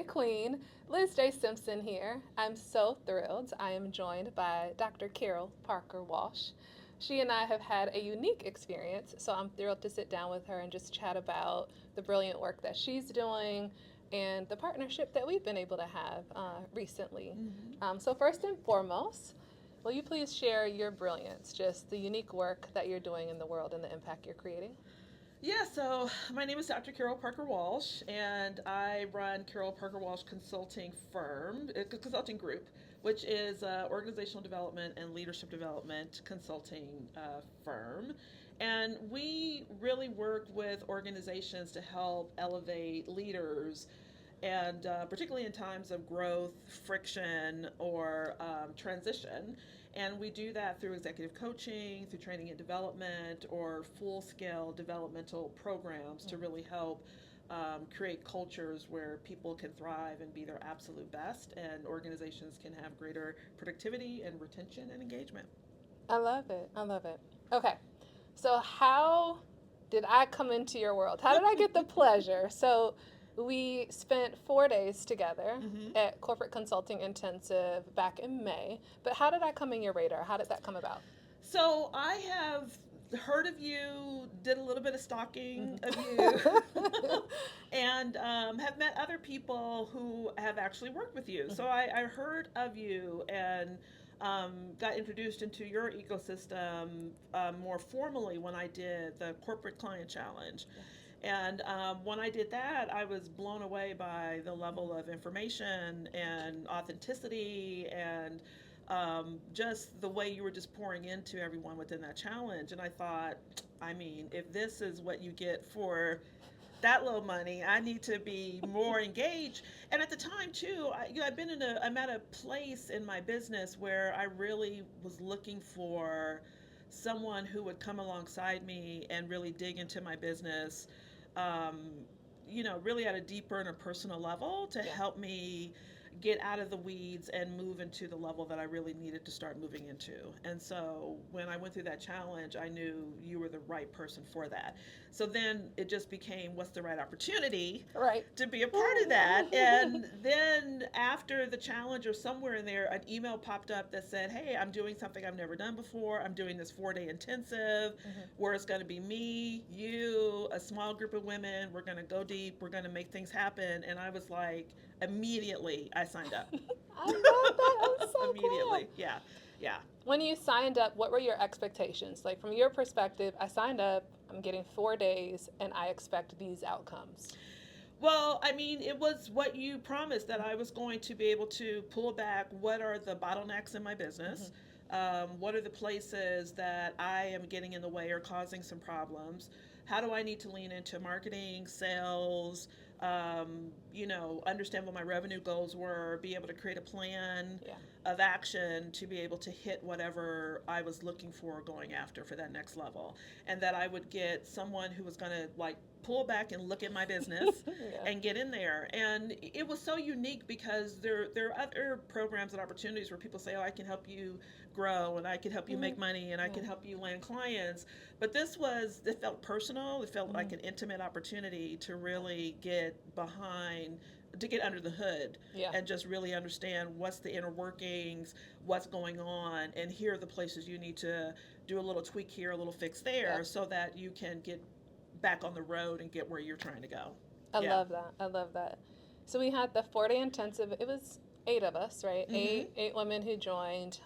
J Queen, Liz J Simpson here. I'm so thrilled. I am joined by Dr. Carol Parker Walsh. She and I have had a unique experience, so I'm thrilled to sit down with her and just chat about the brilliant work that she's doing and the partnership that we've been able to have recently. So, first and foremost, will you please share your brilliance, just the unique work that you're doing in the world and the impact you're creating? Yeah, so my name is Dr. Carol Parker Walsh, and I run Carol Parker Walsh Consulting Firm, consulting group, which is organizational development and leadership development consulting firm. And we really work with organizations to help elevate leaders and particularly in times of growth, friction, or transition. And we do that through executive coaching, through training and development, or full scale developmental programs to really help create cultures where people can thrive and be their absolute best, and organizations can have greater productivity and retention and engagement. I love it. I love it. Okay, so how did I come into your world? How did I get the pleasure? So we spent 4 days together hmm at Corporate Consulting Intensive back in May. But how did I come in your radar? How did that come about? So I have heard of you, did a little bit of stalking of you, Mm-hmm. and have met other people who have actually worked with you. So I heard of you and got introduced into your ecosystem more formally when I did the Corporate Client Challenge. And when I did that, I was blown away by the level of information and authenticity and just the way you were just pouring into everyone within that challenge. And I thought, I mean, if this is what you get for that low money, I need to be more engaged. And at the time too, I've been I'm at a place in my business where I really was looking for someone who would come alongside me and really dig into my business, um, really at a deeper and a personal level to Yeah. help me get out of the weeds and move into the level that I really needed to start moving into. And so when I went through that challenge, I knew you were the right person for that. So then it just became, what's the right opportunity Right. to be a part of that? And then after the challenge or somewhere in there, an email popped up that said, hey, I'm doing something I've never done before. I'm doing this 4 day intensive Mhm. where it's going to be me, you, a small group of women. We're going to go deep. We're going to make things happen. And I was like, immediately I signed up. I love that. I'm so glad. Immediately. Yeah. Yeah. When you signed up, what were your expectations? Like from your perspective, I signed up, I'm getting 4 days, and I expect these outcomes. Well, I mean, it was what you promised that I was going to be able to pull back what are the bottlenecks in my business. Hmm. What are the places that I am getting in the way or causing some problems? How do I need to lean into marketing, sales, understand what my revenue goals were, be able to create a plan Yeah. of action to be able to hit whatever I was looking for going after for that next level. And that I would get someone who was going to like pull back and look at my business Yeah. and get in there. And it was so unique because there are other programs and opportunities where people say, oh, I can help you grow and I can help you Hmm. make money and I Yeah. can help you land clients. But it felt personal. It felt Hmm. like an intimate opportunity to really get behind, to get under the hood Yeah. and just really understand what's the inner workings, what's going on, and here are the places you need to do a little tweak here, a little fix Yeah. there, so that you can get back on the road and get where you're trying to go. I Yeah. love that. I love that. So we had the 4 day intensive. It was 8 of us, right? Mm-hmm. Eight women who joined.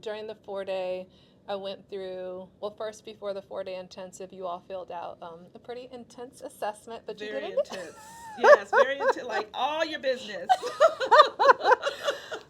During the 4 day, I went through, well, first, before the 4 day intensive, you all filled out a pretty intense assessment, but you did Very it. intense. Yes, very intense. Like all your business.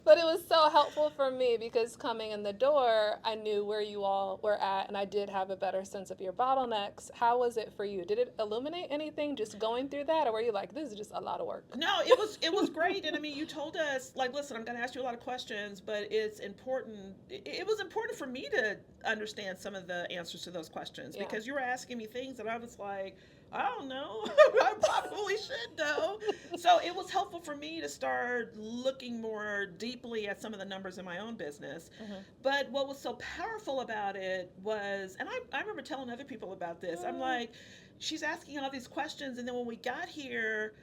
But it was so helpful for me because coming in the door, I knew where you all were at, and I did have a better sense of your bottlenecks. How was it for you? Did it illuminate anything just going through that, or were you like, this is just a lot of work? No, it was great, and I mean, you told us like, listen, I'm going to ask you a lot of questions, but it's important. It was important for me to understand some of the answers to those questions Yeah. because you were asking me things that I was like, I don't know, I probably should know. So it was helpful for me to start looking more deeply at some of the numbers in my own business. Hmm. But what was so powerful about it was, and I remember telling other people about this. I'm like, she's asking all these questions, and then when we got here,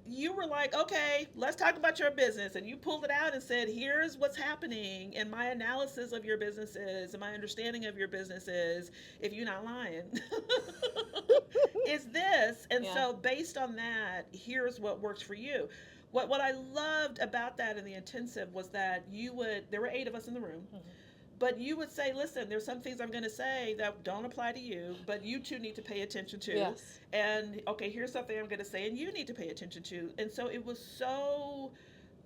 you were like, okay, let's talk about your business. And you pulled it out and said, here's what's happening. And my analysis of your business is, and my understanding of your business is, if you're not lying, is this. And Yeah. so, based on that, here's what works for you. What I loved about that in the intensive was that there were 8 of us in the room, Mhm. but you would say, listen, there's some things I'm going to say that don't apply to you, but you two need to pay attention to. Yes. And okay, here's something I'm going to say, and you need to pay attention to. And so it was so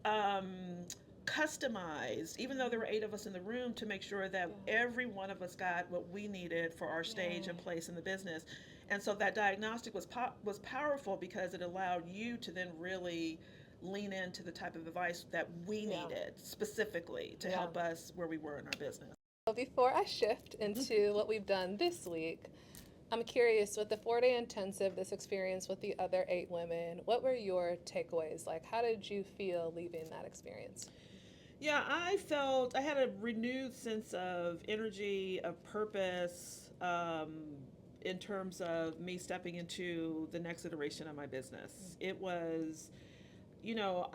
um, customized, even though there were 8 of us in the room, to make sure that Yeah. every one of us got what we needed for our stage and Yay. place in the business. And so that diagnostic was powerful because it allowed you to then really lean into the type of advice that we Yeah. needed specifically to Yeah. help us where we were in our business. So before I shift into what we've done this week, I'm curious with the 4-day intensive, this experience with the other 8 women, what were your takeaways? Like, how did you feel leaving that experience? Yeah, I felt I had a renewed sense of energy, of purpose, in terms of me stepping into the next iteration of my business. It was, you know,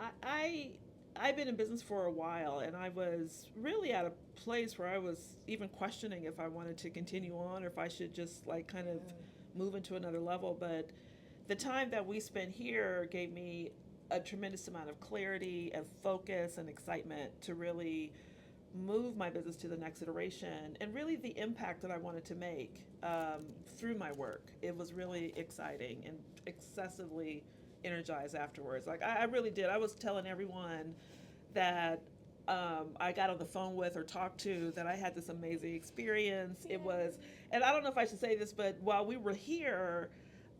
I've been in business for a while, and I was really at a place where I was even questioning if I wanted to continue on or if I should just like kind of move into another level. But the time that we spent here gave me a tremendous amount of clarity and focus and excitement to really move my business to the next iteration and really the impact that I wanted to make through my work. It was really exciting and excessively energized afterwards. Like I really did. I was telling everyone that I got on the phone with or talked to that I had this amazing experience. It was, and I don't know if I should say this, but while we were here,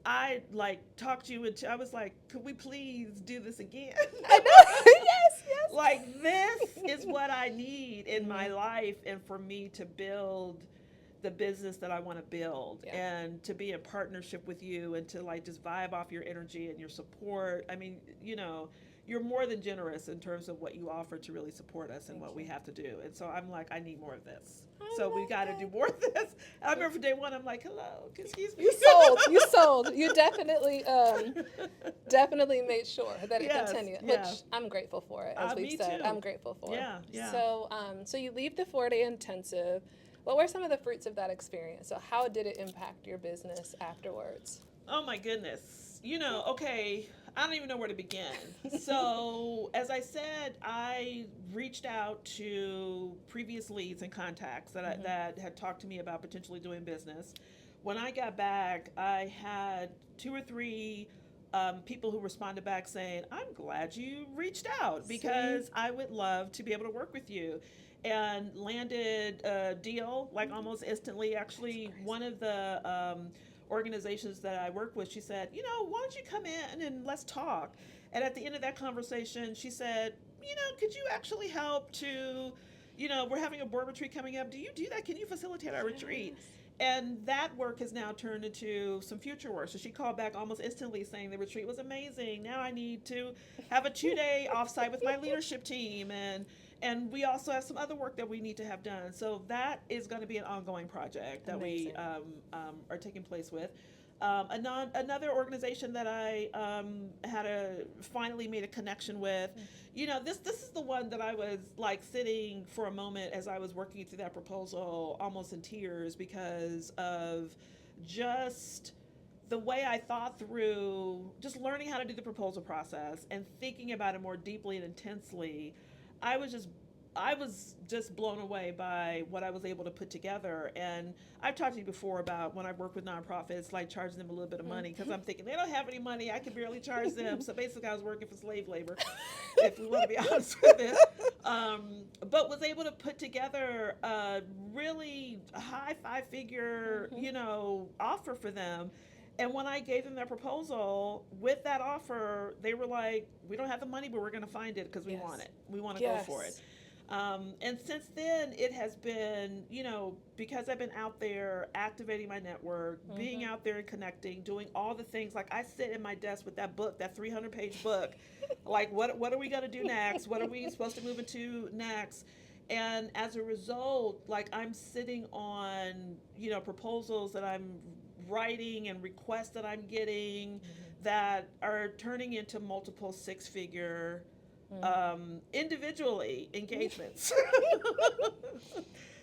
I like talked to you into, I was like, could we please do this again? I know. Yes, yes. Like, this is what I need in my Mhm. life and for me to build the business that I want to build Yeah. and to be in partnership with you and to like just vibe off your energy and your support. I mean, you're more than generous in terms of what you offer to really support us and Thank what we you. have to do. And so I'm like, I need more of this. I So we love got to it. do more of this. I remember from day one, I'm like, hello, excuse me. You sold. You sold. You definitely made sure that it Yes, continued, yeah. which I'm grateful for it, as we've Me said. too. I'm grateful for. Yeah, yeah. So you leave the 4-day intensive. What were some of the fruits of that experience? So how did it impact your business afterwards? Oh my goodness. Okay, I don't even know where to begin. So, as I said, I reached out to previous leads and contacts Mhm. that had talked to me about potentially doing business. When I got back, I had 2 or 3 people who responded back saying, I'm glad you reached out because See? I would love to be able to work with you. And landed a deal like almost instantly. Actually, one of the organizations that I work with, she said, why don't you come in and let's talk? And at the end of that conversation, she said, could you actually help to, we're having a board retreat coming up. Do you do that? Can you facilitate our retreat? Yes. And that work has now turned into some future work. So she called back almost instantly saying the retreat was amazing. Now I need to have a 2-day offsite with my leadership team, and we also have some other work that we need to have done. So that is going to be an ongoing project that we Amazing. are taking place with. Another organization that I finally made a connection with. This is the one that I was like sitting for a moment as I was working through that proposal, almost in tears because of just the way I thought through just learning how to do the proposal process and thinking about it more deeply and intensely. I was just I was just blown away by what I was able to put together. And I've talked to you before about when I work with nonprofits, like charging them a little bit of money because I'm thinking they don't have any money. I can barely charge them. So basically, I was working for slave labor, if we want to be honest with it. But was able to put together a really high 5-figure, offer for them. And when I gave them that proposal with that offer, they were like, we don't have the money, but we're going to find it because we Yes. want it. We want to Yes. go for it. And since then, it has been, because I've been out there activating my network, being out there and connecting, doing all the things. Like I sit in my desk with that book, that 300-page book. Like, what are we going to do next? What are we supposed to move into next? And as a result, like I'm sitting on, proposals that I'm writing and requests that I'm getting that are turning into multiple six-figure individually engagements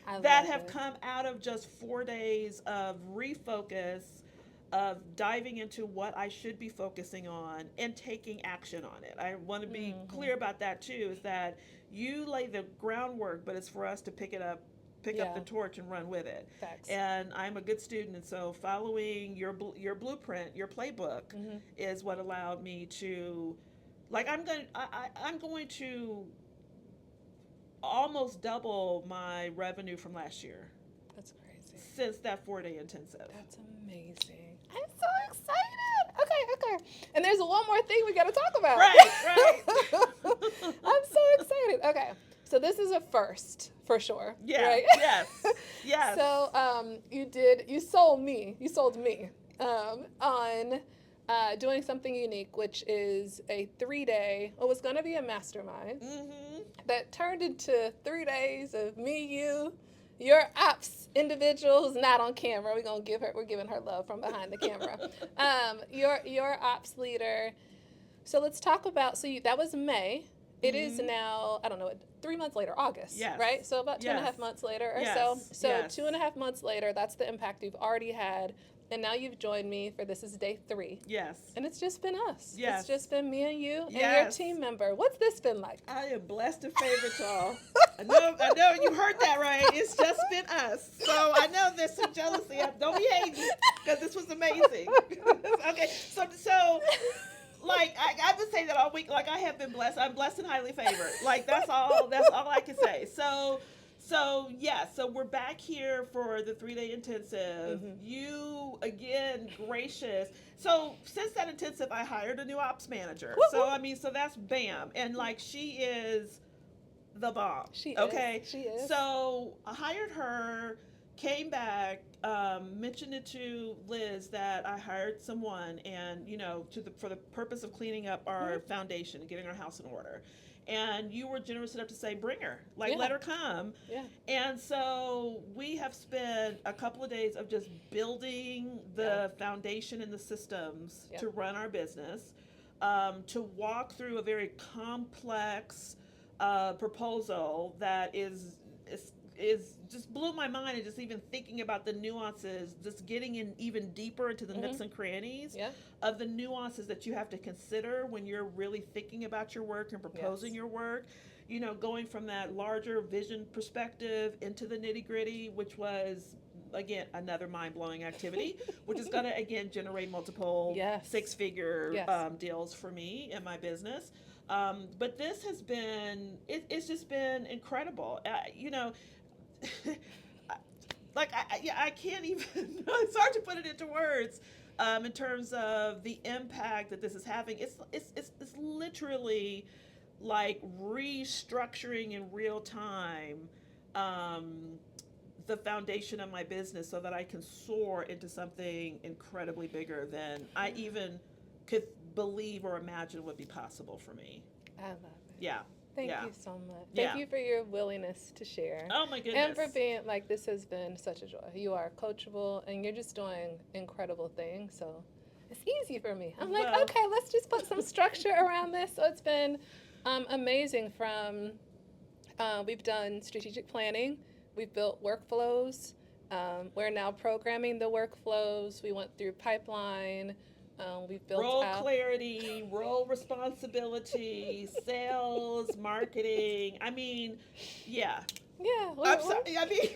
I that love have it. come out of just 4 days of refocus, of diving into what I should be focusing on and taking action on it. I want to be Hmm. clear about that too, is that you lay the groundwork, but it's for us to pick up Yeah, the torch and run with it. facts. And I'm a good student, and so following your blueprint, your playbook, Hmm. is what allowed me to, like, I'm going to almost double my revenue from last year That's crazy. since that 4 day intensive. That's amazing. I'm so excited. Okay, okay. And there's one more thing we got to talk about. Right, right. I'm so excited. Okay. So this is a first for sure, Yeah, right? yes, yes. So you sold me on doing something unique, which is a 3-day, it was going to be a mastermind Mm-hmm. that turned into 3 days of me, you, your ops individual who's not on camera. We're giving her love from behind the camera. Your ops leader. So let's talk about, that was May. It is Mm-hmm. now, I don't know, 3 months later, August, Yes. right? So about two and a Yes. half months later or Yes. so. So Yes. 2.5 months later, that's the impact you've already had. And now you've joined me for this is day 3. Yes. And it's just been us. Yes. It's just been me and you and your Yes. team member. What's this been like? I am blessed and favored, y'all. I know you heard that right. It's just been us. So I know there's some jealousy. Don't be hating, because this was amazing. Okay, so like I've been saying that all week. Like, I have been blessed. I'm blessed and highly favored. Like, that's all I can say. So yeah, so we're back here for the 3-day intensive. Mhm. You again, gracious. So since that intensive, I hired a new ops manager. Woo-hoo. So I mean, so that's bam, and like, she is the bomb. She Okay, is. She is. so I hired her. Came back, mentioned it to Liz that I hired someone, and for the purpose of cleaning up our foundation and getting our house in order. And you were generous enough to say, bring her, like, Yeah. let her come. Yeah. And so we have spent a couple of days of just building the foundation and the systems to run our business, to walk through a very complex proposal that is just blew my mind, and just even thinking about the nuances, just getting in even deeper into the nooks and crannies of the nuances that you have to consider when you're really thinking about your work and proposing your work. Going from that larger vision perspective into the nitty gritty, which was, again, another mind-blowing activity, which is going to, again, generate multiple six-figure deals for me and my business. But this has been, it's just been incredible. I can't even, it's hard to put it into words, in terms of the impact that this is having. It's literally like restructuring in real time, the foundation of my business, so that I can soar into something incredibly bigger than I even could believe or imagine would be possible for me. I love it. Yeah. Thank you so much. Thank you for your willingness to share. Oh my goodness. And for being like, this has been such a joy. You are coachable and you're just doing incredible things. So it's easy for me. I'm like, okay, let's just put some structure around this. So it's been amazing. We've done strategic planning. We've built workflows. We're now programming the workflows. We went through pipeline. We've built role out clarity, role responsibility, sales, marketing. I mean, yeah. Yeah. I'm sorry. I mean,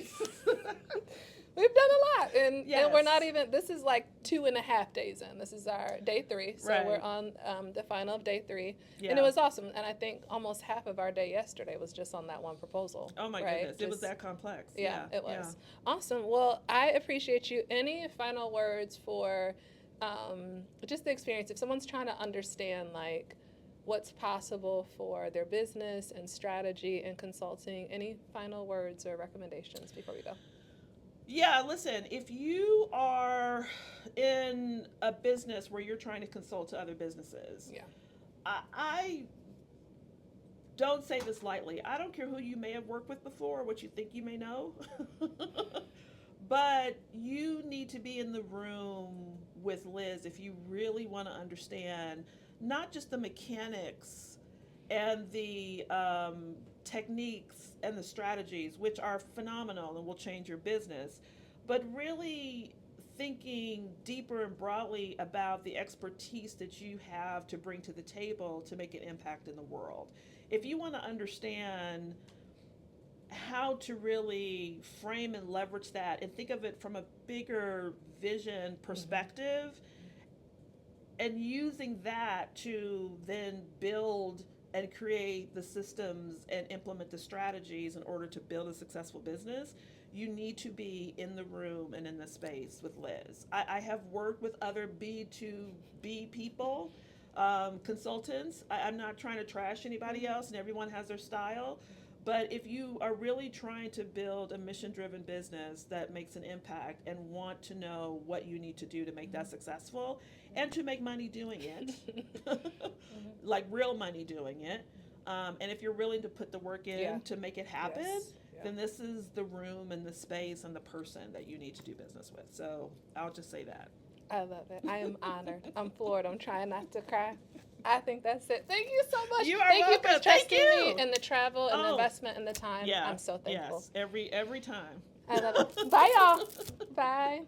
we've done a lot, and we're not even. This is like 2.5 days in. This is our day 3, so we're on the final of day 3, and it was awesome. And I think almost half of our day yesterday was just on that one proposal. Oh my goodness, it was that complex. Yeah, it was awesome. Well, I appreciate you. Any final words for just the experience? If someone's trying to understand like what's possible for their business and strategy and consulting, any final words or recommendations before we go? Yeah, listen, if you are in a business where you're trying to consult to other businesses, I don't say this lightly. I don't care who you may have worked with before, what you think you may know, but you need to be in the room with Liz if you really want to understand not just the mechanics and the techniques and the strategies, which are phenomenal and will change your business, but really thinking deeper and broadly about the expertise that you have to bring to the table to make an impact in the world. If you want to understand how to really frame and leverage that and think of it from a bigger vision perspective, and using that to then build and create the systems and implement the strategies in order to build a successful business, you need to be in the room and in the space with Liz. I have worked with other B2B people, consultants. I'm not trying to trash anybody else, and everyone has their style. But if you are really trying to build a mission-driven business that makes an impact and want to know what you need to do to make that successful and to make money doing it, like real money doing it, and if you're willing to put the work in to make it happen, then this is the room and the space and the person that you need to do business with. So I'll just say that. I love it. I am honored. I'm floored. I'm trying not to cry. I think that's it. Thank you so much. You are Thank welcome. you for trusting Thank me you. and the travel and the investment and the time. Yeah. I'm so thankful. Yes. Every time. I love it. Bye, y'all. Bye.